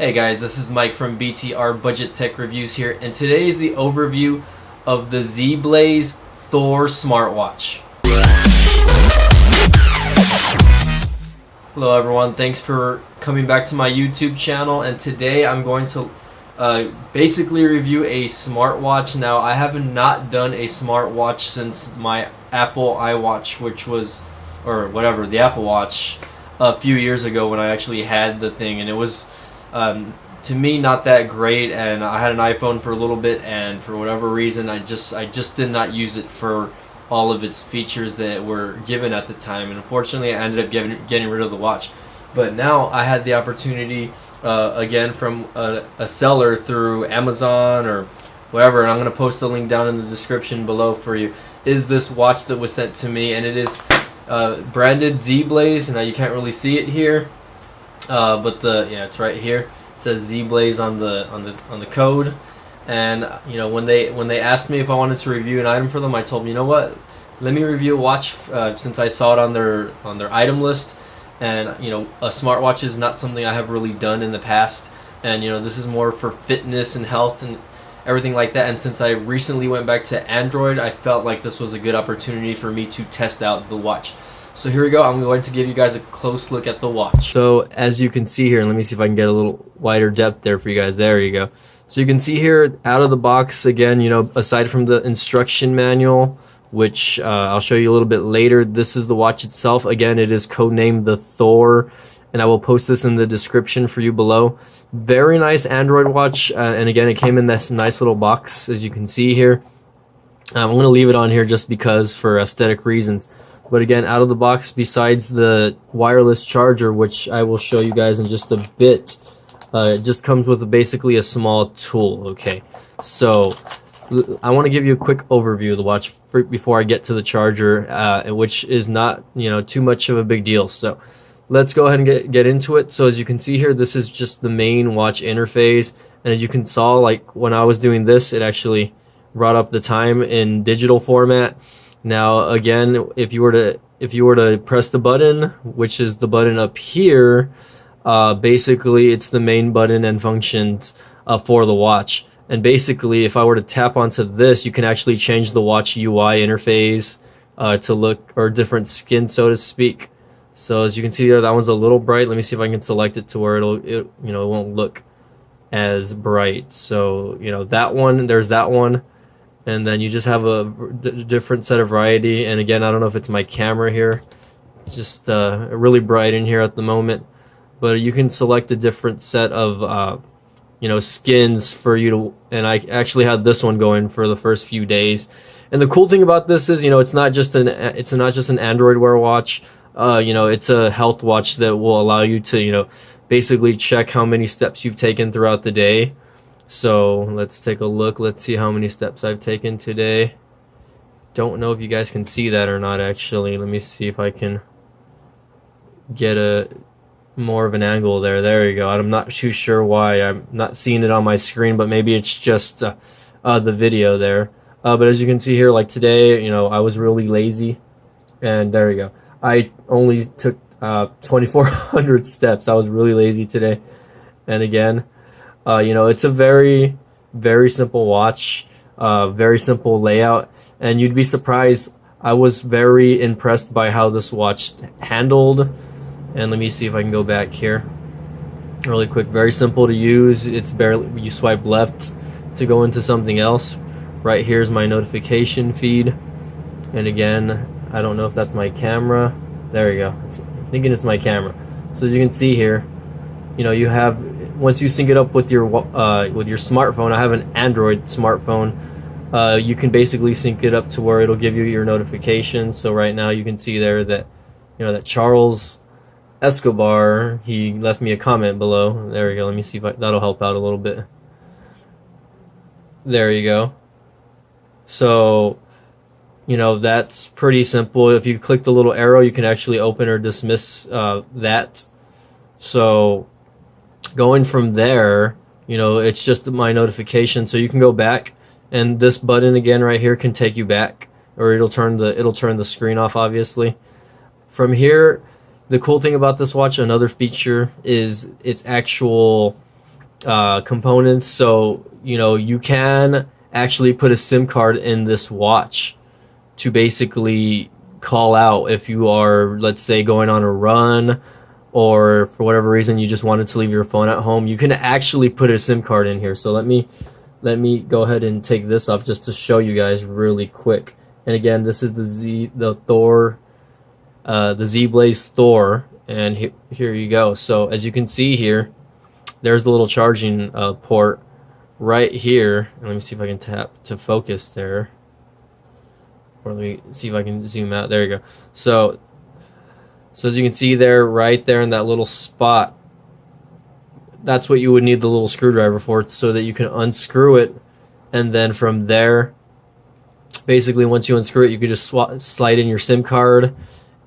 Hey guys, this is Mike from BTR Budget Tech Reviews here, and today is the overview of the ZeBlaze Thor smartwatch. Hello everyone, thanks for coming back to my YouTube channel, and today I'm going to basically review a smartwatch. Now, I have not done a smartwatch since my Apple iWatch, the Apple Watch, a few years ago when I actually had the thing, and it was to me not that great, and I had an iPhone for a little bit, and for whatever reason I just did not use it for all of its features that were given at the time, and unfortunately I ended up getting rid of the watch. But now I had the opportunity again from a seller through Amazon or whatever, and I'm going to post a link down in the description below for you, is this watch that was sent to me, and it is branded ZeBlaze. Now you can't really see it here, but it's right here. It says ZeBlaze on the code, and you know, when they asked me if I wanted to review an item for them, I told them, you know what, let me review a watch since I saw it on their item list, and you know, a smartwatch is not something I have really done in the past, and you know, this is more for fitness and health and everything like that. And since I recently went back to Android, I felt like this was a good opportunity for me to test out the watch. So here we go. I'm going to give you guys a close look at the watch. So as you can see here, let me see if I can get a little wider depth there for you guys. There you go. So you can see here out of the box, again, you know, aside from the instruction manual, which I'll show you a little bit later, this is the watch itself. Again, it is codenamed the Thor, and I will post this in the description for you below. Very nice Android watch, and again, it came in this nice little box, as you can see here. I'm going to leave it on here just because, for aesthetic reasons. But again, out of the box, besides the wireless charger, which I will show you guys in just a bit, it just comes with basically a small tool. Okay, so I want to give you a quick overview of the watch before I get to the charger, which is not, you know, too much of a big deal. So let's go ahead and get into it. So as you can see here, this is just the main watch interface, and as you can saw, like when I was doing this, it actually brought up the time in digital format. Now again, if you were to press the button, which is the button up here, basically it's the main button and functions for the watch. And basically, if I were to tap onto this, you can actually change the watch UI interface to look, or different skin, so to speak. So as you can see there, that one's a little bright. Let me see if I can select it to where it won't look as bright. So you know, that one, there's that one. And then you just have a different set of variety. And again, I don't know if it's my camera here. It's just really bright in here at the moment. But you can select a different set of skins for you to. And I actually had this one going for the first few days. And the cool thing about this is, you know, it's not just an Android Wear watch. You know, it's a health watch that will allow you to, you know, basically check how many steps you've taken throughout the day. So let's take a look. Let's see how many steps I've taken today. Don't know if you guys can see that or not, actually. Let me see if I can get a more of an angle there. There you go. I'm not too sure why I'm not seeing it on my screen, but maybe it's just the video there. But as you can see here, like today, you know, I was really lazy, and there you go. I only took 2,400 steps. I was really lazy today. And again, you know, it's a very, very simple watch, very simple layout, and you'd be surprised. I was very impressed by how this watch handled. And let me see if I can go back here really quick. Very simple to use. It's barely, you swipe left to go into something else. Right here's my notification feed, and again, I don't know if that's my camera. There you go. I'm thinking it's my camera. So as you can see here, you know, you have, once you sync it up with your smartphone, I have an Android smartphone, you can basically sync it up to where it'll give you your notifications. So right now you can see there that, you know, that Charles Escobar, he left me a comment below. There we go. Let me see if that'll help out a little bit. There you go. So, you know, that's pretty simple. If you click the little arrow, you can actually open or dismiss that. So going from there, you know, it's just my notification, so you can go back, and this button again right here can take you back, or it'll turn the screen off, obviously. From here, the cool thing about this watch, another feature, is its actual components. So you can actually put a SIM card in this watch to basically call out if you are, let's say, going on a run, or for whatever reason you just wanted to leave your phone at home. You can actually put a SIM card in here. So let me go ahead and take this off just to show you guys really quick. And again, this is the Thor, the ZeBlaze Thor, and here you go. So as you can see here, there's the little charging port right here. And let me see if I can tap to focus there, or let me see if I can zoom out. There you go. So as you can see there, right there in that little spot, that's what you would need the little screwdriver for, so that you can unscrew it, and then from there, basically once you unscrew it, you could just slide in your SIM card,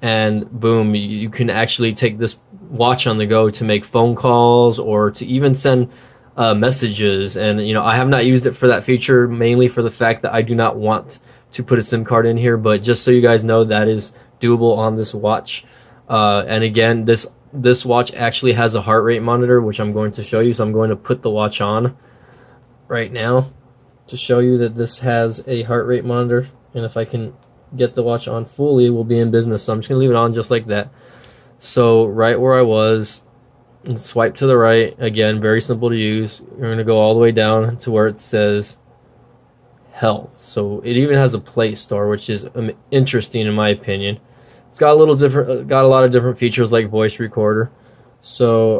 and boom, you can actually take this watch on the go to make phone calls, or to even send messages. And I have not used it for that feature, mainly for the fact that I do not want to put a SIM card in here, but just so you guys know, that is doable on this watch. And again, this watch actually has a heart rate monitor, which I'm going to show you. So I'm going to put the watch on right now to show you that this has a heart rate monitor. And if I can get the watch on fully, we'll be in business. So I'm just going to leave it on just like that. So right where I was, swipe to the right. Again, very simple to use. You're going to go all the way down to where it says health. So it even has a Play Store, which is interesting in my opinion. It's got a lot of different features like voice recorder. So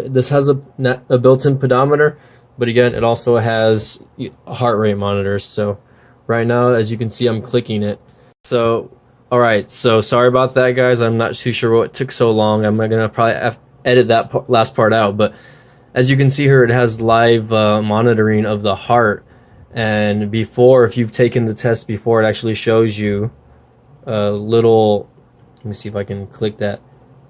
this has a built-in pedometer, but again, it also has a heart rate monitor. So right now, as you can see, I'm clicking it. So all right, so sorry about that, guys. I'm not too sure what took so long. I'm gonna probably edit that last part out, but as you can see here, it has live monitoring of the heart. And before, if you've taken the test before, it actually shows you a little. Let me see if I can click that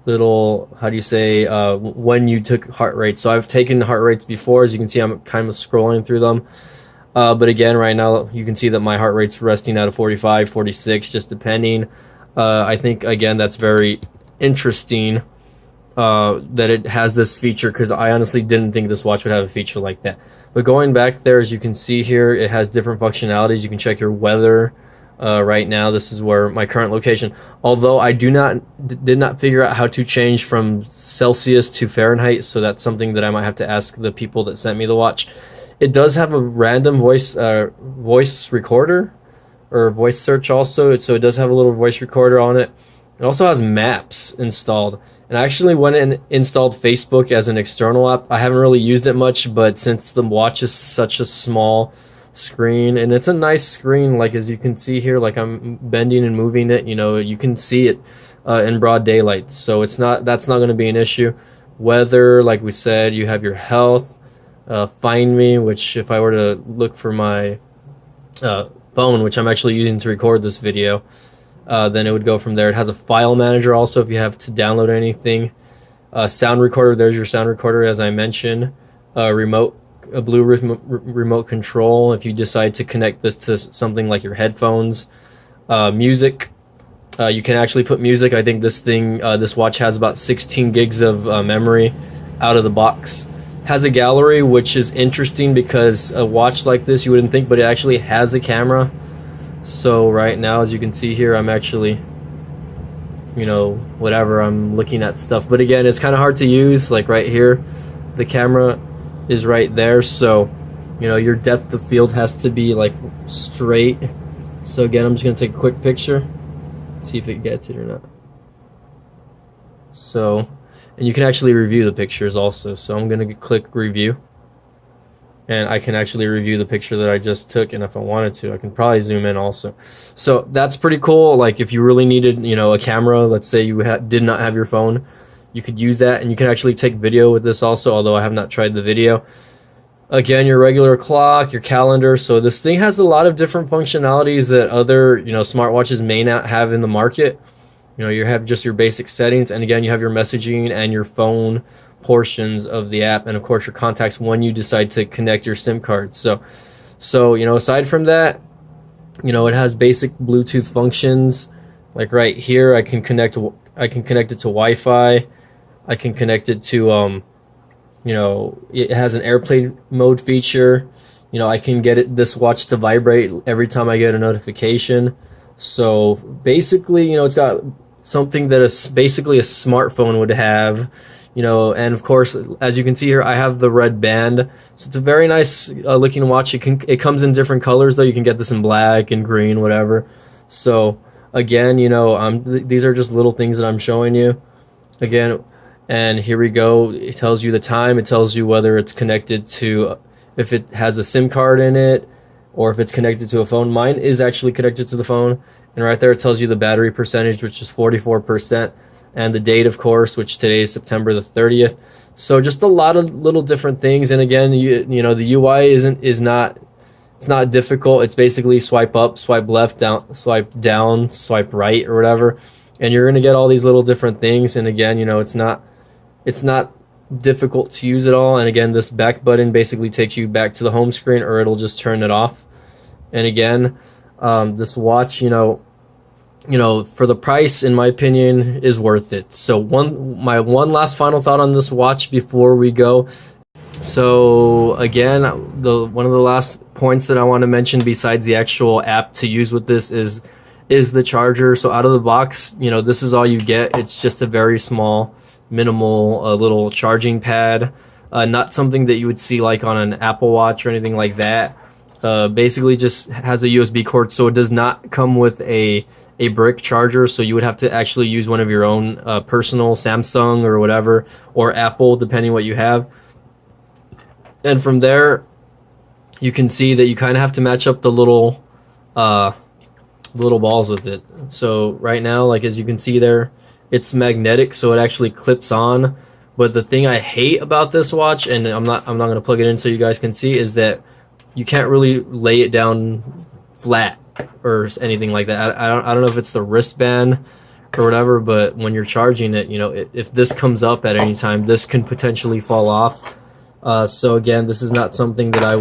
little, how do you say, when you took heart rate. So I've taken heart rates before. As you can see, I'm kind of scrolling through them. But again, right now, you can see that my heart rate's resting at a 45, 46, just depending. I think, again, that's very interesting that it has this feature, because I honestly didn't think this watch would have a feature like that. But going back there, as you can see here, it has different functionalities. You can check your weather. Right now, this is where my current location. Although I did not figure out how to change from Celsius to Fahrenheit, so that's something that I might have to ask the people that sent me the watch. It does have a random voice recorder or voice search also, so it does have a little voice recorder on it. It also has maps installed, and I actually went and installed Facebook as an external app. I haven't really used it much, but since the watch is such a small screen, and it's a nice screen, like as you can see here, like I'm bending and moving it, you can see it in broad daylight, so that's not going to be an issue. Weather, like we said, you have your health, find me, which if I were to look for my phone, which I'm actually using to record this video, then it would go from there. It has a file manager also if you have to download anything. Sound recorder, there's your sound recorder, as I mentioned. A Bluetooth remote control if you decide to connect this to something like your headphones. Music, you can actually put music. I think this watch has about 16 gigs of memory out of the box. Has a gallery, which is interesting because a watch like this you wouldn't think, but it actually has a camera. So right now, as you can see here, I'm actually I'm looking at stuff, but again, it's kind of hard to use. Like right here, the camera is right there, so your depth of field has to be like straight. So again, I'm just gonna take a quick picture, see if it gets it or not. So, and you can actually review the pictures also. So I'm gonna click review, and I can actually review the picture that I just took, and if I wanted to, I can probably zoom in also. So that's pretty cool. Like if you really needed a camera, let's say you did not have your phone, you could use that, and you can actually take video with this also, although I have not tried the video. Again, your regular clock, your calendar. So this thing has a lot of different functionalities that other smartwatches may not have in the market. You have just your basic settings, and again, you have your messaging and your phone portions of the app, and of course your contacts when you decide to connect your SIM card. So aside from that, it has basic Bluetooth functions. Like right here, I can connect it to Wi-Fi. I can connect it to It has an airplane mode feature. I can get this watch to vibrate every time I get a notification. So basically, it's got something that basically a smartphone would have. And of course, as you can see here, I have the red band. So it's a very nice looking watch. It comes in different colors though. You can get this in black and green, whatever. So again, these are just little things that I'm showing you. Again, and here we go. It tells you the time. It tells you whether it's connected to, if it has a SIM card in it, or if it's connected to a phone. Mine is actually connected to the phone. And right there it tells you the battery percentage, which is 44%. And the date, of course, which today is September the 30th. So just a lot of little different things. And again, the UI is not, it's not difficult. It's basically swipe up, swipe left, down, swipe right, or whatever. And you're going to get all these little different things. And again, it's not difficult to use at all. And again, this back button basically takes you back to the home screen, or it'll just turn it off. And again, this watch, for the price, in my opinion, is worth it. So my one last final thought on this watch before we go. So again, one of the last points that I want to mention besides the actual app to use with this is the charger. So out of the box, this is all you get. It's just a very small, minimal little charging pad. Not something that you would see like on an Apple Watch or anything like that. Basically just has a USB cord, so it does not come with a brick charger, so you would have to actually use one of your own personal Samsung or whatever, or Apple, depending what you have. And from there, you can see that you kind of have to match up the little balls with it. So right now, like as you can see there, it's magnetic, so it actually clips on. But the thing I hate about this watch, and I'm not going to plug it in so you guys can see, is that you can't really lay it down flat or anything like that. I don't know if it's the wristband or whatever, but when you're charging it, if this comes up at any time, this can potentially fall off. So again, this is not something that I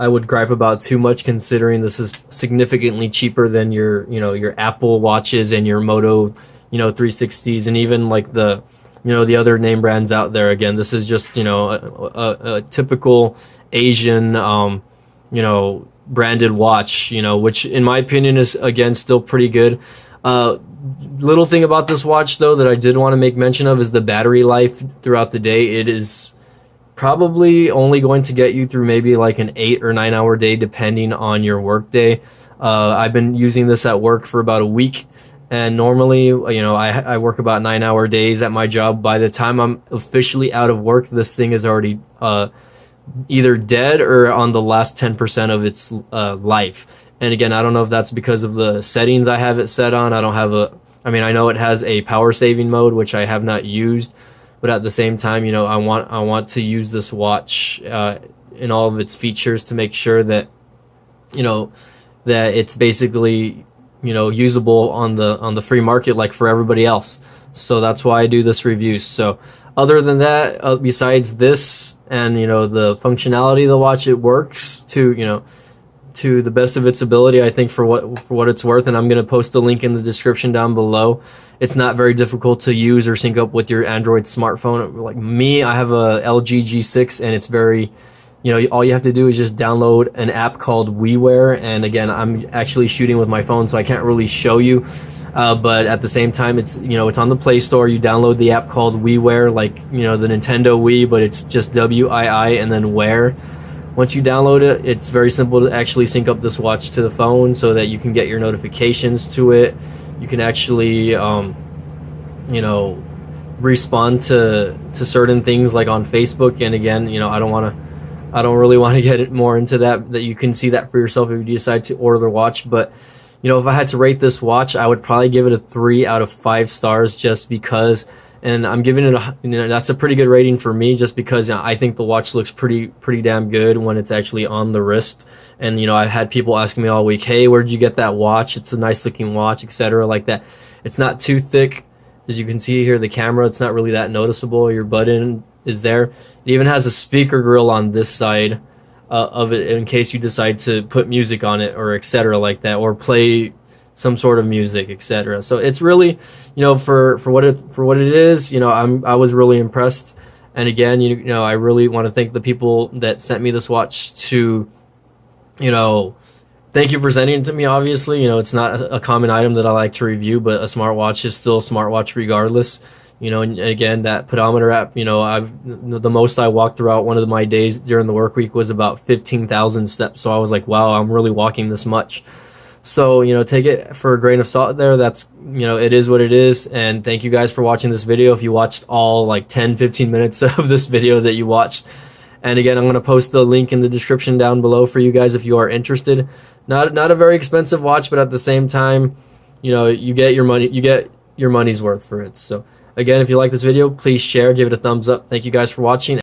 would gripe about too much, considering this is significantly cheaper than your Apple watches and your Moto 360s, and even like the other name brands out there. Again, this is just a typical Asian branded watch, which in my opinion is again still pretty good. Little thing about this watch though that I did want to make mention of is the battery life throughout the day. It is probably only going to get you through maybe like an 8 or 9 hour day, depending on your work day. I've been using this at work for about a week, and normally I work about 9 hour days at my job. By the time I'm officially out of work, this thing is already either dead or on the last 10% of its life. And again, I don't know if that's because of the settings I have it set on. I know it has a power saving mode, which I have not used, but at the same time, I want to use this watch in all of its features to make sure that that it's basically usable on the free market like for everybody else. So that's why I do this review. So other than that, besides this and the functionality of the watch, it works to the best of its ability, I think, for what it's worth. And I'm going to post the link in the description down below. It's not very difficult to use or sync up with your Android smartphone. Like me, I have a LG G6, and it's very, all you have to do is just download an app called WeWare. And again, I'm actually shooting with my phone, so I can't really show you. But at the same time, it's it's on the Play Store. You download the app called WeWare, like the Nintendo Wii, but it's just WII and then Wear. Once you download it, it's very simple to actually sync up this watch to the phone so that you can get your notifications to it. You can actually respond to certain things like on Facebook. And again, I don't really want to get it more into that you can see that for yourself if you decide to order the watch. But if I had to rate this watch, I would probably give it a 3 out of 5 stars, just because, and I'm giving it that's a pretty good rating for me, just because I think the watch looks pretty damn good when it's actually on the wrist. And I've had people asking me all week, hey, where'd you get that watch? It's a nice looking watch, etc. like that. It's not too thick. As you can see here, the camera, it's not really that noticeable. Your button is there. It even has a speaker grill on this side of it in case you decide to put music on it, or etc. like that, or play some sort of music, etc. So it's really, for what it is, I was really impressed. And again, you know, I really want to thank the people that sent me this watch to, you know, thank you for sending it to me. Obviously, you know, it's not a common item that I like to review, but a smartwatch is still a smartwatch regardless. You know, and again, that pedometer app, you know, the most I walked throughout one of my days during the work week was about 15,000 steps. So I was like, wow, I'm really walking this much. So, you know, take it for a grain of salt there. That's, you know, it is what it is. And thank you guys for watching this video. If you watched all like 10-15 minutes of this video that you watched. And again, I'm going to post the link in the description down below for you guys if you are interested. Not a very expensive watch, but at the same time, you know, you get your money's worth for it. So again, if you like this video, please share, give it a thumbs up. Thank you guys for watching.